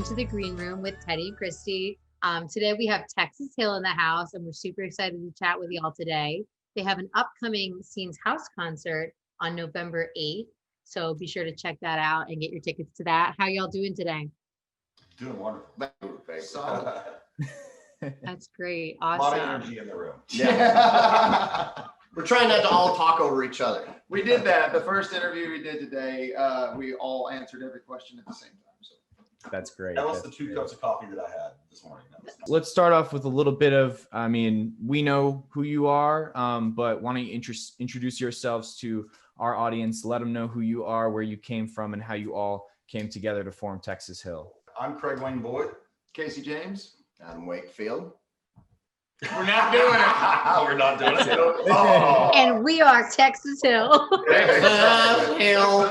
Welcome to the Green Room with Teddy and Christie. Today we have Texas Hill in the house, and we're super excited to chat with y'all today. They have an upcoming Scenes House concert on November 8th, so be sure to check that out and get your tickets to that. How y'all doing today? Doing wonderful. Solid. That's great. A lot of Awesome. energy in the room. Yeah. We're trying not to all talk over each other. We did that. The first interview we did today, we all answered every question at the same time. So That's great. That was the 2 cups of coffee that I had this morning. Let's start off with a little bit of, we know who you are, but why don't you introduce yourselves to our audience, let them know who you are, where you came from, and how you all came together to form Texas Hill. I'm Craig Wayne Boyd. Casey James. I'm Wakefield. We're not doing it. We're not doing it. Oh. And we are Texas Hill. Texas Hill.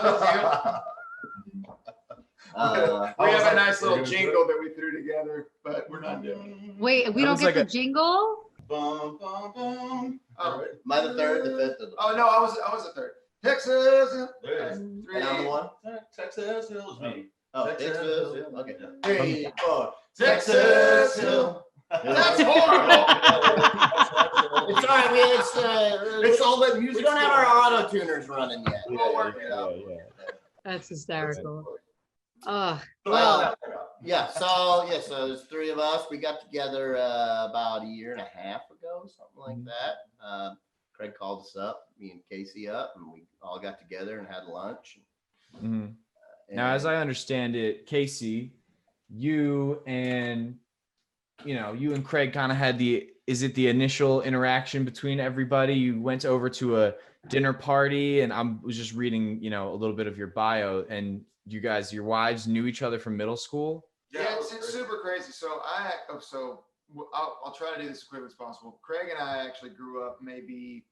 We have a nice little jingle that we threw together, but we're not doing it. Wait, we don't get the jingle? Bum, bum, bum. Oh, Am I the third, the fifth, or the oh no, I was the third. Texas. There it is. and I'm the one? Texas Hill is me. Oh, Texas Texas. Hill. Okay. Yeah. 3, 4. Texas Hill. That's horrible. It's all right. It's all that music. We don't have our auto tuners running yet. We'll work it out. That's hysterical. Oh, Well, So there's 3 of us. We got together about a year and a half ago, something like that. Craig called us up, me and Casey up, and we all got together and had lunch. Mm-hmm. Now, as I understand it, Casey, you and Craig kind of had the initial interaction between everybody? You went over to a dinner party, and I was just reading, a little bit of your bio, and you guys, your wives knew each other from middle school? Yeah, it's super crazy. So I'll try to do this as quick as possible. Craig and I actually grew up maybe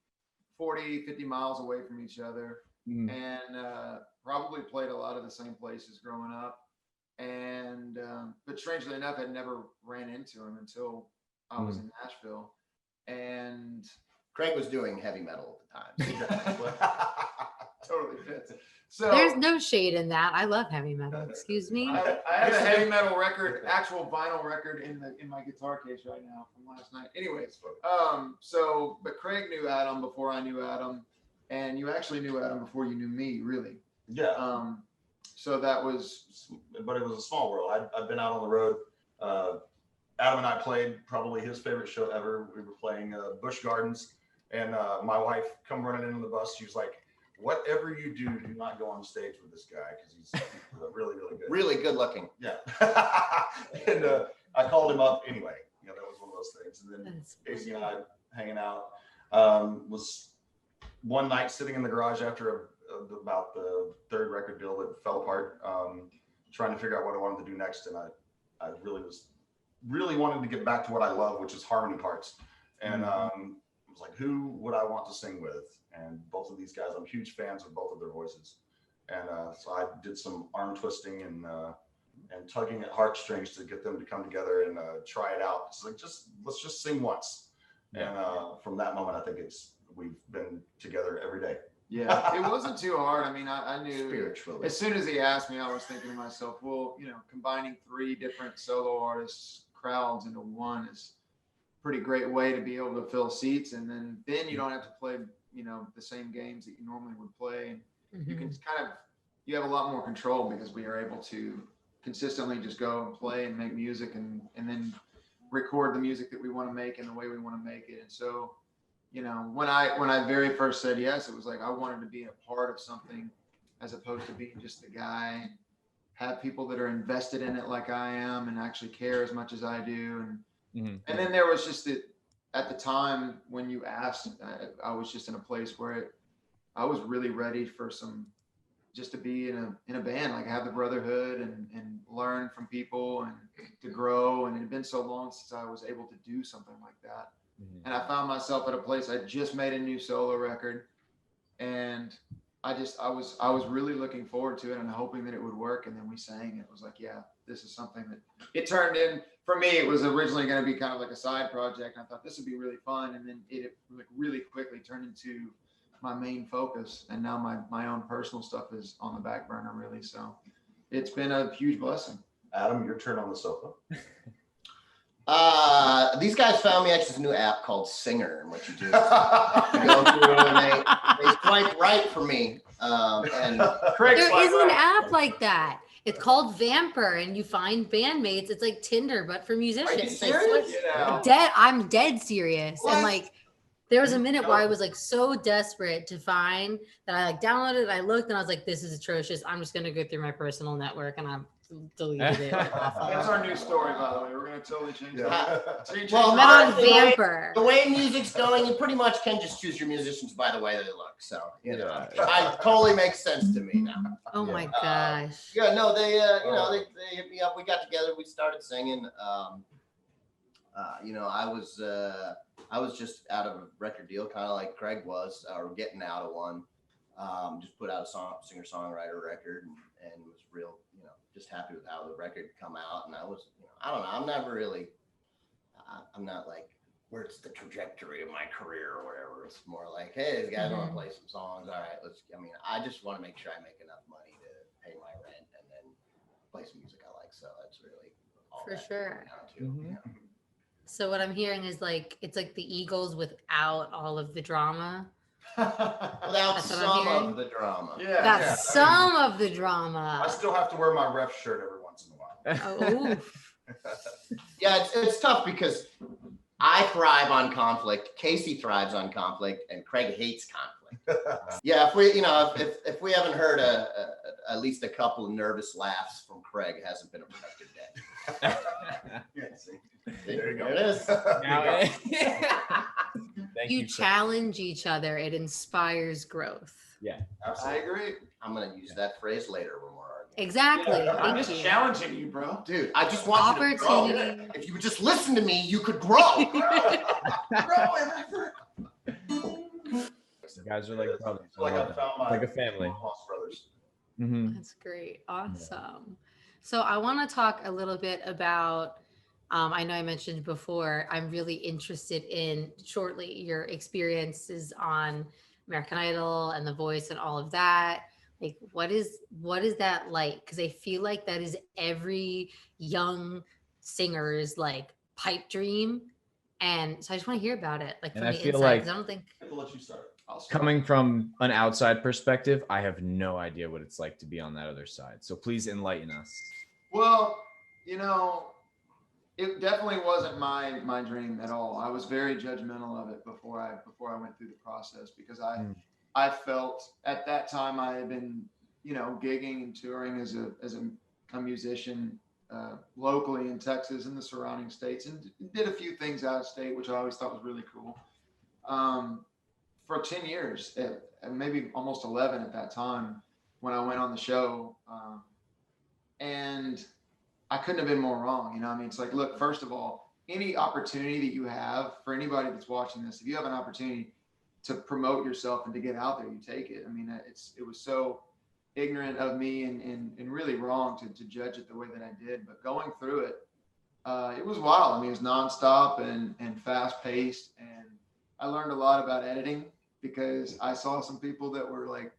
40, 50 miles away from each other, and probably played a lot of the same places growing up. And but strangely enough, I never ran into him until I was in Nashville. And Craig was doing heavy metal at the time. totally fits. So there's no shade in that. I love heavy metal. Excuse me. I have a heavy metal record, actual vinyl record in my guitar case right now from last night. Anyways, but Craig knew Adam before I knew Adam, and you actually knew Adam before you knew me, really. Yeah. So that was, but it was a small world. I've been out on the road. Adam and I played probably his favorite show ever. We were playing Busch Gardens, and my wife come running into the bus. She was like, "Whatever you do not go on stage with this guy because he's really, really good." Really good looking. Yeah. And I called him up anyway. That was one of those things. And then Casey and I hanging out was one night sitting in the garage after about the 3rd record deal that fell apart, trying to figure out what I wanted to do next. And I really wanted to get back to what I love, which is harmony parts. And I was like, who would I want to sing with? And both of these guys, I'm huge fans of both of their voices. And so I did some arm twisting and tugging at heartstrings to get them to come together and try it out. It's like, let's just sing once. And from that moment, I think we've been together every day. yeah, it wasn't too hard. I mean, I knew Spiritually. as soon as he asked me, I was thinking to myself, well, combining 3 different solo artists crowds into one is a pretty great way to be able to fill seats. And then you don't have to play, the same games that you normally would play. And you can you have a lot more control because we are able to consistently just go and play and make music and then record the music that we want to make in the way we want to make it. And so, when I very first said yes, it was like I wanted to be a part of something as opposed to being just the guy, have people that are invested in it like I am and actually care as much as I do. And then there was just at the time when you asked, I was just in a place where I was really ready for just to be in a band, like have the brotherhood and learn from people and to grow. And it had been so long since I was able to do something like that. And I found myself at a place. I just made a new solo record, and I was really looking forward to it and hoping that it would work. And then we sang. It was like, yeah, this is something that it turned in. For me, it was originally going to be kind of like a side project. I thought this would be really fun, and then it really quickly turned into my main focus. And now my own personal stuff is on the back burner, really. So it's been a huge blessing. Adam, your turn on the sofa. These guys found me actually this new app called Singer, and what you do is you go through and they swipe right for me. And Craig's There like, is an right. app like that. It's called Vamper, and you find bandmates. It's like Tinder, but for musicians. Like, serious? I'm dead serious. What? And like, there was a minute where I was like so desperate to find that I like downloaded it. I looked and I was like, this is atrocious. I'm just gonna go through my personal network, and I deleted it. That's our new story, by the way. We're gonna totally change that. Change Well, I met on honestly, Vamper. the way music's going, you pretty much can just choose your musicians by the way they look. So, you know, it totally makes sense to me now. Oh my gosh. Yeah, no, they they hit me up. We got together. We started singing. You know, I was just out of a record deal, kind of like Craig was, or getting out of one. Just put out a singer-songwriter record, and was real, you know, just happy with how the record come out. And I was, you know, I don't know, I'm not like, where's the trajectory of my career or whatever. It's more like, hey, these guys want to play some songs. All right, I just want to make sure I make enough money to pay my rent and then play some music I like. So that's really all For that sure. comes down to, you know. So what I'm hearing is like, it's like the Eagles without all of the drama. Without That's what I'm some hearing. of the drama. Got some of the drama. I still have to wear my ref shirt every once in a while. Oh, oof. Yeah, it's tough because I thrive on conflict. Casey thrives on conflict, and Craig hates conflict. Yeah, if we haven't heard at least a couple of nervous laughs from Craig, it hasn't been a productive day. Yeah, see? There you go. There it is. Thank You sir. challenge each other. It inspires growth. Yeah. I Absolutely. agree. I'm gonna use that phrase later when we're arguing. Exactly. I'm Thank just you. challenging you, bro. Dude, I just want you to grow. Opportunity. If you would just listen to me, you could grow. You guys are like brothers. Like I found my Like a family. lost brothers. Mm-hmm. That's great. Awesome. So I want to talk a little bit about, I know I mentioned before, I'm really interested in shortly your experiences on American Idol and The Voice and all of that. Like, what is that like? Because I feel like that is every young singer's like pipe dream. And so I just want to hear about it, like And from I the feel inside. like 'Cause I don't think I'll let you start. I'll start. Coming from an outside perspective, I have no idea what it's like to be on that other side. So please enlighten us. Well, you know, it definitely wasn't my dream at all. I was very judgmental of it before I went through the process, because I felt at that time I had been, you know, gigging and touring as a musician locally in Texas and the surrounding states, and did a few things out of state, which I always thought was really cool. For 10 years, maybe almost 11 at that time, when I went on the show, and I couldn't have been more wrong. You know, I mean, it's like, look, first of all, any opportunity that you have, for anybody that's watching this, if you have an opportunity to promote yourself and to get out there, you take it. I mean, it was so ignorant of me and really wrong to judge it the way that I did. But going through it, it was wild. I mean, it was nonstop and fast paced. And I learned a lot about editing, because I saw some people that were like,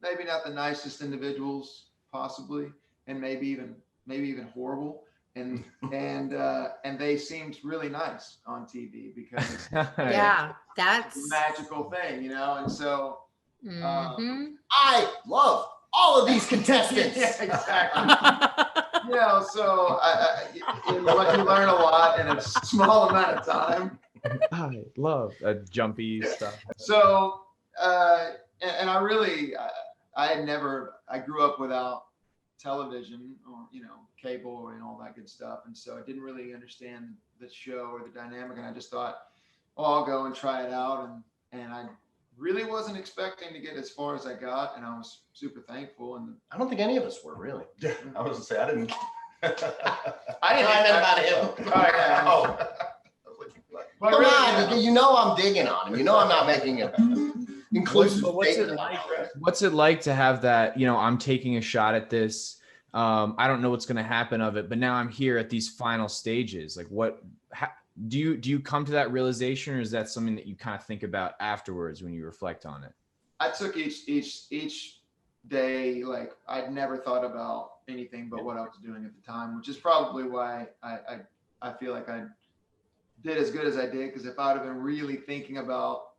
maybe not the nicest individuals possibly, and maybe even horrible. And they seemed really nice on TV, because yeah, that's it's a magical thing, you know? And so, I love all of these contestants. yeah, exactly. You know, so you learn a lot in a small amount of time. I love jumpy stuff. So, and I really, I grew up without television or, you know, cable and all that good stuff. And so I didn't really understand the show or the dynamic. And I just thought, oh, I'll go and try it out. And I really wasn't expecting to get as far as I got. And I was super thankful. And I don't think any of us were really. Yeah, I was gonna say I didn't. I didn't I meant about him. Oh, yeah. Oh. But Come really, on, you know, you know I'm digging on him. You know I'm not making it inclusive. What's it statement like? about it. What's it like to have that, you know, I'm taking a shot at this. I don't know what's going to happen of it, but now I'm here at these final stages. Like do you come to that realization, or is that something that you kind of think about afterwards when you reflect on it? I took each day, like I'd never thought about anything but what I was doing at the time, which is probably why I feel like I did as good as I did. Because if I would have been really thinking about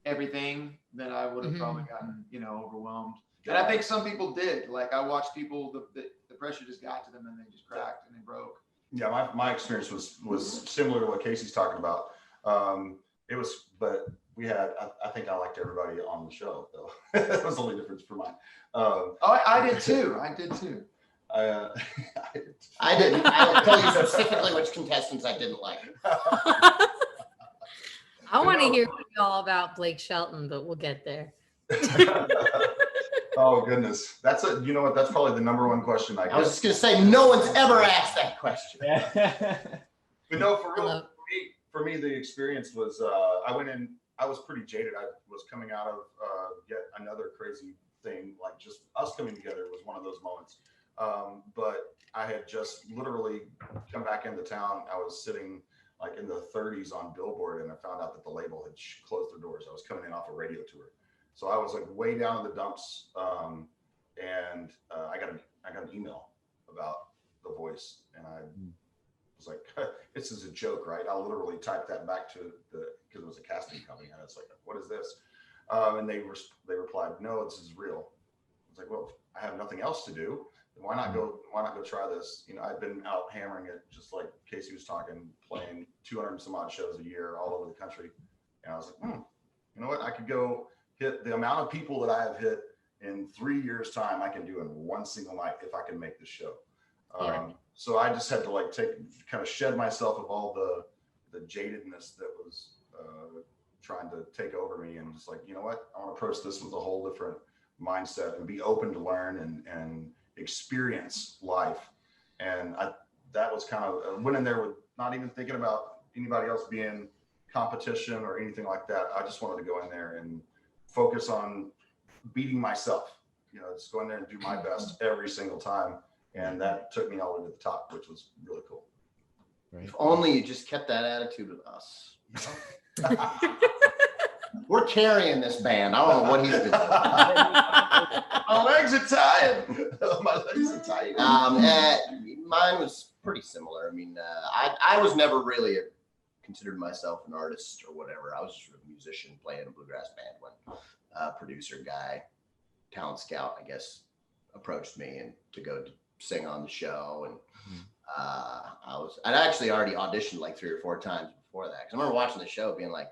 everything, then I would have probably gotten, overwhelmed. And I think some people did. Like, I watched people, the pressure just got to them and they just cracked and they broke. Yeah, my experience was similar to what Casey's talking about. But we had, I think I liked everybody on the show, though. That was the only difference for mine. I did too. I did. I'll tell you specifically which contestants I didn't like. I want to hear all about Blake Shelton, but we'll get there. Oh goodness, that's that's probably the number one question I get. I was just gonna say, no one's ever asked that question. But no, for real, for me, the experience was I went in. I was pretty jaded. I was coming out of yet another crazy thing. Like, just us coming together was one of those moments. But I had just literally come back into town. I was sitting like in the 30s on Billboard, and I found out that the label had closed their doors. I was coming in off a radio tour. So I was like way down in the dumps, and I got an email about The Voice, and I was like, "This is a joke, right?" I literally typed that back to because it was a casting company, and it's like, "What is this?" And they replied, "No, this is real." I was like, "Well, I have nothing else to do. Why not go try this?" I've been out hammering it, just like Casey was talking, playing 200 and some odd shows a year all over the country, and I was like, you know what? I could go hit the amount of people that I have hit in 3 years' time. I can do in one single night if I can make this show. So I just had to kind of shed myself of all the jadedness that was trying to take over me, and just like, you know what? I want to approach this with a whole different mindset and be open to learn and experience life. And that was kind of went in there with not even thinking about anybody else being competition or anything like that. I just wanted to go in there and focus on beating myself, just go in there and do my best every single time. And that took me all the way to the top, which was really cool. Right. If only you just kept that attitude with us. We're carrying this band. I don't know what he's doing. My legs are tired. My legs are tired. Mine was pretty similar. I mean, I was never really considered myself an artist or whatever. I was just a musician playing a bluegrass band when a producer guy, talent scout, I guess, approached me and to go to sing on the show. And I'd actually already auditioned like 3 or 4 times before that. Cause I remember watching the show being like,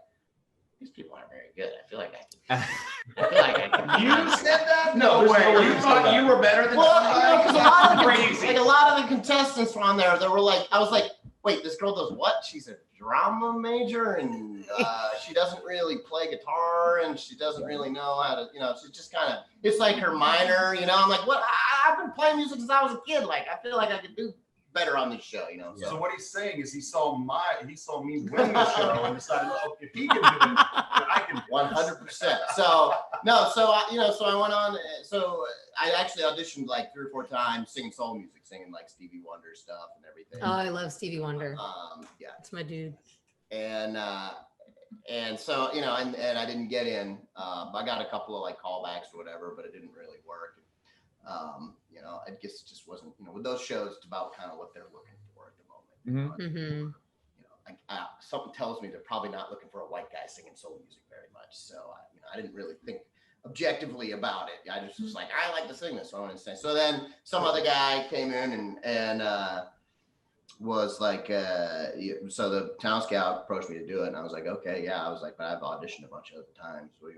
these people aren't very good. I feel like I can. You said that? No way. You thought you were better than because a lot of the contestants were on there. They were like, I was like, wait, this girl does what? She's a drama major, and she doesn't really play guitar, and she doesn't really know how to, she's just kind of, it's like her minor, I'm like, what? I've been playing music since I was a kid. Like, I feel like I could do better on this show, So what he's saying is he saw me win the show and decided, if he can do it, then I can. 100%. So I went on. So I actually auditioned like 3 or 4 times, singing soul music, singing like Stevie Wonder stuff and everything. Oh, I love Stevie Wonder. Yeah, it's my dude. And so and I didn't get in. I got a couple of like callbacks or whatever, but it didn't really work. I guess it just wasn't, with those shows, it's about kind of what they're looking for at the moment. Something tells me they're probably not looking for a white guy singing soul music very much. So, I didn't really think objectively about it. I just was like, I like to sing this, so I want to sing. So then some other guy came in and was like, so the town scout approached me to do it. And I was like, okay, yeah. I was like, but I've auditioned a bunch of other times. So,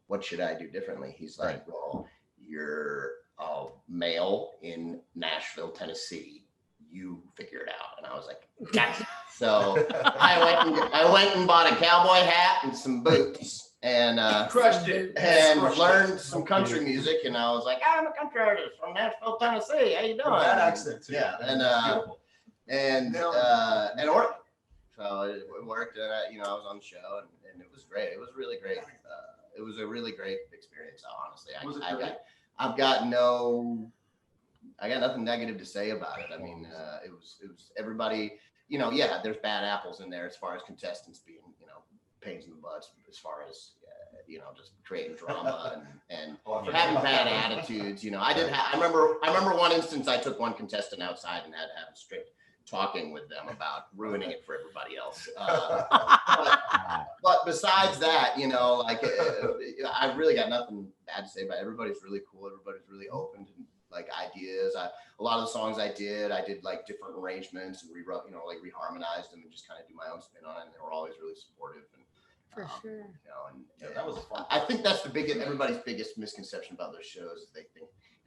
what should I do differently? He's like, well, you're a male in Nashville, Tennessee. You figure it out. And I was like, gotcha. So I went and bought a cowboy hat and some boots and crushed it and learned some country music. And I was like, I'm a country artist from Nashville, Tennessee. How you doing? That accent too. Yeah. And it worked. So it worked. And I was on the show and it was great. It was really great. It was a really great experience. Honestly, I got nothing negative to say about it. I mean, it was everybody, there's bad apples in there as far as contestants being, pains in the butts as far as just creating drama and Oh, I forgot having about bad that. attitudes. I did. I remember one instance I took one contestant outside and had to have a strict talking with them about ruining it for everybody else. But besides that, I really got nothing bad to say about it. Everybody's really cool. Everybody's really open to like ideas. A lot of the songs I did like different arrangements and reharmonized them and just kind of do my own spin on it. And they were always really supportive. And For sure. That was fun. I think that's everybody's biggest misconception about those shows is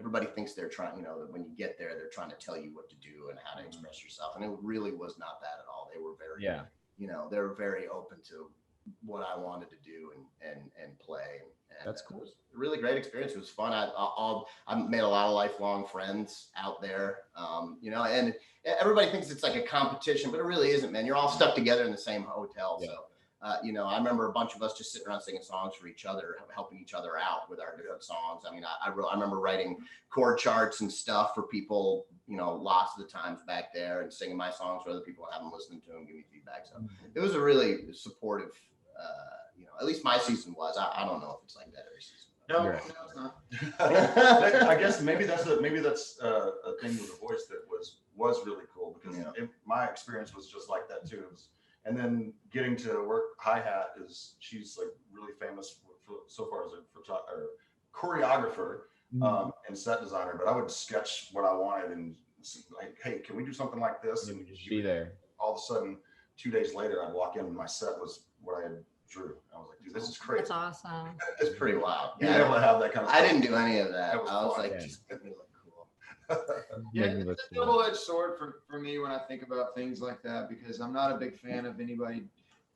everybody thinks they're trying, that when you get there, they're trying to tell you what to do and how to express yourself. And it really was not that at all. They were very, they were very open to what I wanted to do and play. And That's cool. It was a really great experience. It was fun. I made a lot of lifelong friends out there, and everybody thinks it's like a competition, but it really isn't, man. You're all stuck together in the same hotel. Yeah. So, I remember a bunch of us just sitting around singing songs for each other, helping each other out with our different songs. I mean, I remember writing chord charts and stuff for people, lots of the times back there, and singing my songs for other people and having them listening to them, give me feedback. So it was a really supportive, at least my season was. I don't know if it's like that every season. No, Right. no, it's not. I guess maybe that's a thing with the voice that was really cool because my experience was just like that too. And then getting to work hi-hat she's like really famous for so far as a choreographer and set designer, but I would sketch what I wanted and like, hey, can we do something like this? And Just be there. all of a sudden 2 days later I'd walk in and my set was what I had drew. I was like, dude, this is crazy. That's awesome. It's pretty wild. Being able to have that kind of I stuff. didn't do any of that. That was I was fun. like, Yeah. just make me look cool. Yeah, Make me look it's a cool. double-edged sword for me when I think about things like that, because I'm not a big fan of anybody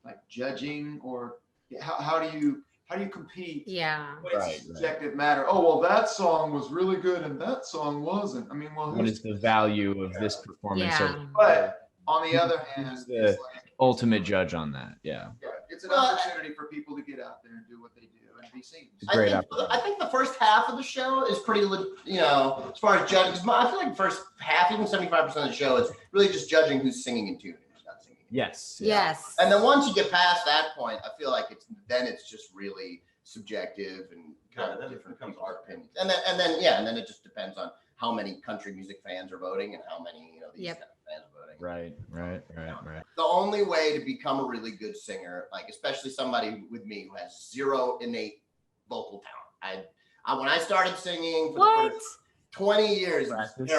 like judging or how do you compete Yeah. when it's Right, a subjective matter. Oh, well, that song was really good and that song wasn't. I mean, well, What is the value of this performance? Yeah. but on the other hand, Who's the it's like, ultimate judge on that? Yeah. it's an Well, opportunity for people to get out there and do what they do and be seen. It's a great I think the first half of the show is pretty, as far as judging. I feel like the first half, even 75% of the show, is really just judging who's singing in tune and who's not singing. Yes. Yes. And then once you get past that point, I feel like it's just really subjective and kind then of it different becomes people's art. opinions. And then it just depends on how many country music fans are voting and how many these Yep. kind of fans are voting. Right. The only way to become a really good singer, like especially somebody with me who has zero innate vocal talent. When I started singing for the What? first 20 years, it was Practice.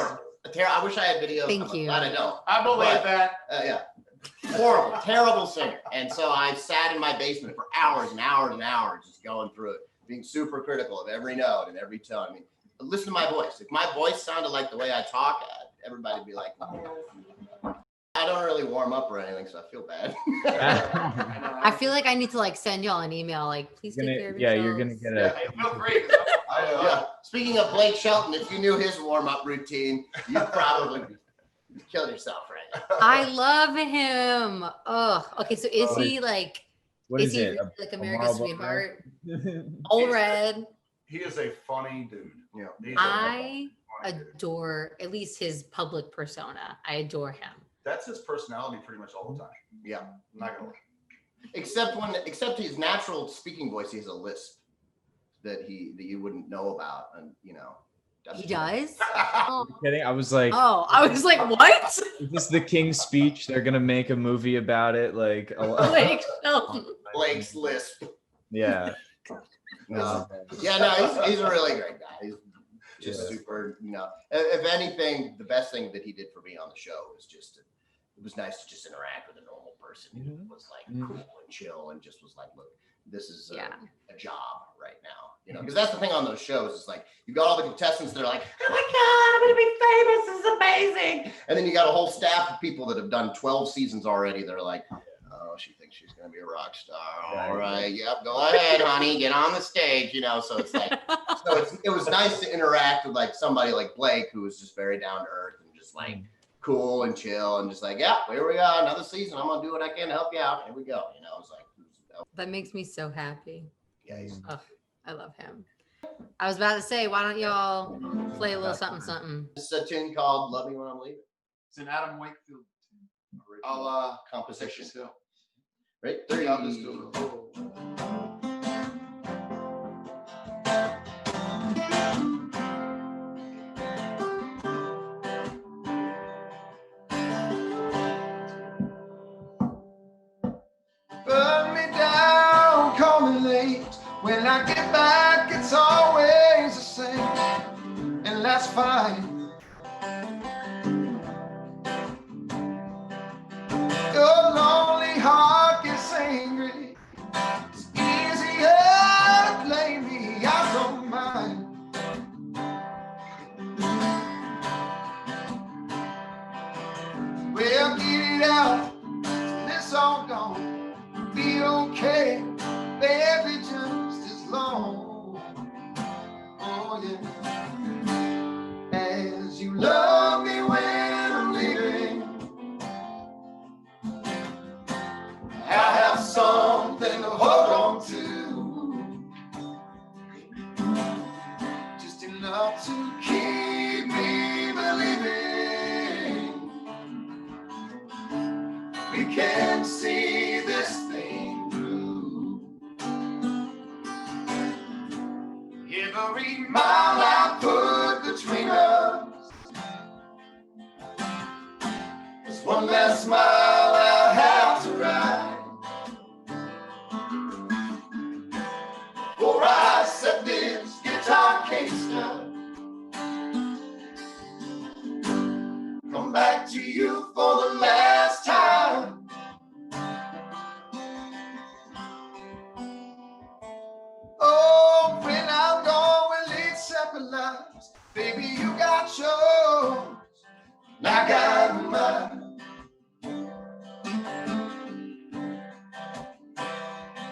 terrible. I wish I had videos. Thank I'm you. glad I don't. I believe But- that. Yeah. Horrible, terrible singer. And so I sat in my basement for hours and hours and hours just going through it, being super critical of every note and every tone. I mean, listen to my voice. If my voice sounded like the way I talk, everybody would be like, I don't really warm up or anything, so I feel bad. I feel like I need to like send y'all an email, like please take care of yourselves. You're gonna get Yeah, a. hey, feel free. 'Cause Yeah. Speaking of Blake Shelton, if you knew his warm-up routine, you'd probably kill yourself right now. I love him. Oh, okay. So is he like? What is is he it? really, like a America's marble sweetheart? there? Old Red. He is a funny dude. Yeah. He's a I funny dude. adore at least his public persona. I adore him. That's his personality pretty much all the time. Yeah. I'm not gonna lie. Except his natural speaking voice, he has a lisp that you wouldn't know about, and He does. Oh, Kidding? I was like, I was like, what? is this the King's Speech? They're gonna make a movie about it. Like, Like Shelton. Blake's lisp. yeah. No. Yeah, no, he's a really great guy. He's just Yeah. super, If anything, the best thing that he did for me on the show was it was nice to just interact with a normal person who was like cool and chill and just was like, look, this is a job right now, because that's the thing on those shows. It's like you got all the contestants that are like, oh my God, I'm gonna be famous. This is amazing. And then you got a whole staff of people that have done 12 seasons already. They're like, oh, she thinks she's gonna be a rock star. All right, yep, go ahead, honey, get on the stage. So it's like, it was nice to interact with like somebody like Blake, who was just very down to earth and just like cool and chill and just like, yeah, here we go, another season. I'm gonna do what I can to help you out. Here we go. It's like, That makes me so happy. yeah, he's I love him. I was about to say, why don't y'all play a little something, something? This is a tune called "Love Me When I'm Leaving." It's an Adam Wakefield tune. I'll Composition. still. Right, 3. I'll just do it. Burn me down, call me late. When I get back, it's always the same, and that's fine. Your lonely heart gets angry. It's easier to blame me, I don't mind. Well, get it out, this all gone. Be okay, baby, just as long. Oh yeah. As you love me when I'm leaving, I have something to hold on to, just enough to keep me believing we can see this thing through. Every mile I put between us is one less mile I have to ride. Before I set this guitar case down, come back to you for the last time. Oh, when I'm gone, we'll lead separate lives. Baby, you got yours, and I got mine.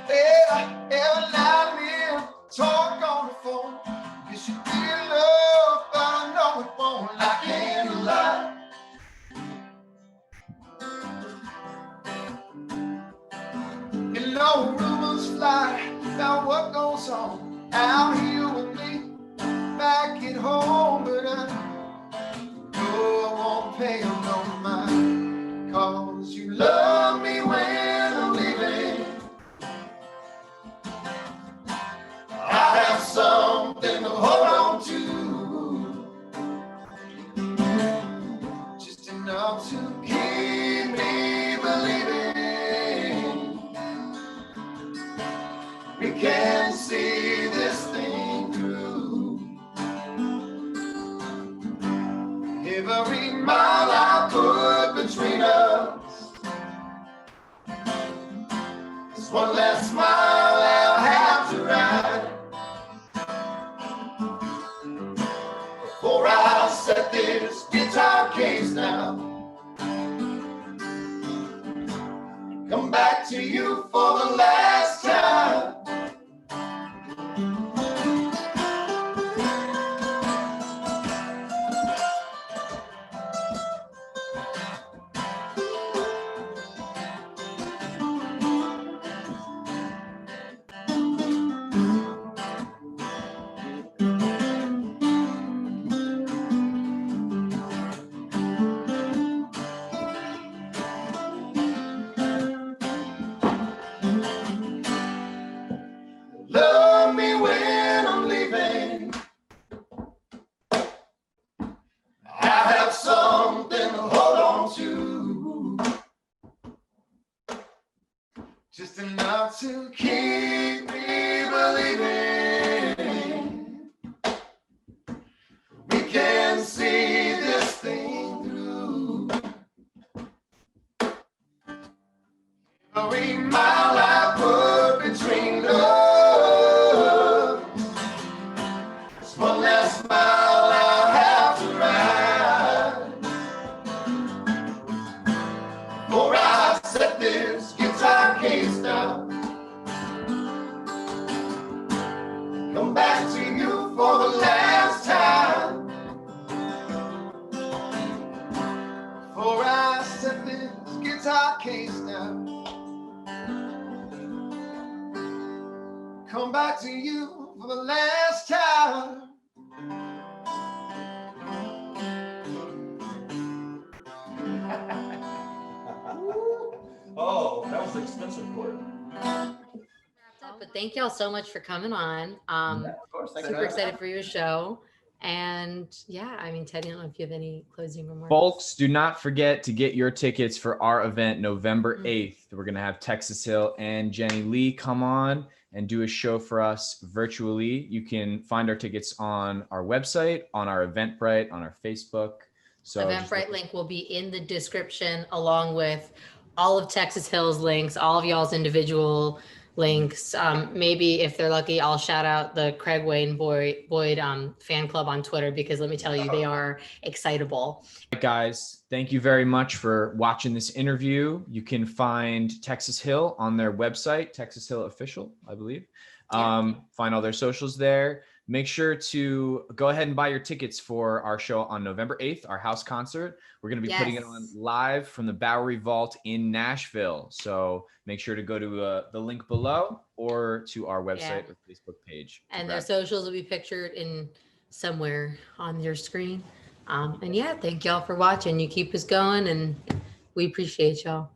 Yeah, every night we talk on the phone. You should be in love, but I know it won't. I can't lie. And no rumors fly about what goes on out here with me back at home, but I know I won't pay no mind, 'cause you love me when I'm leaving. I have something to hold on to, just enough to keep me believing we can see this thing through. Every mile I put between us is one less mile I'll have to ride. Before I set this guitar case down, come back to you for the last time. Love me when I'm leaving. I have something to hold on to, just enough to keep me believing we can see this thing through. Every mile I put between us, it's one less mile I have to ride. Before I set this guitar case down, come back to you for the last time. Before I set this guitar case down, come back to you for the last time. Oh, that was That's expensive for it. But thank y'all so much for coming on. Of course. Thanks for Super having excited me. for your show. And yeah, I mean, Teddy, I don't know if you have any closing remarks. Folks, do not forget to get your tickets for our event November Mhm. 8th. We're going to have Texas Hill and Jenny Lee come on and do a show for us virtually. You can find our tickets on our website, on our Eventbrite, on our Facebook. So Eventbrite link will be in the description, along with all of Texas Hill's links, all of y'all's individual links. Maybe if they're lucky, I'll shout out the Craig Wayne Boyd fan club on Twitter, because let me tell you, they are excitable. guys, thank you very much for watching this interview. You can find Texas Hill on their website, Texas Hill Official, I believe. Find all their socials there. Make sure to go ahead and buy your tickets for our show on November 8th, our house concert. We're going to be putting it on live from the Bowery Vault in Nashville. So make sure to go to the link below or to our website or Facebook page. And their socials will be pictured in somewhere on your screen. And yeah, thank y'all for watching. You keep us going, and we appreciate y'all.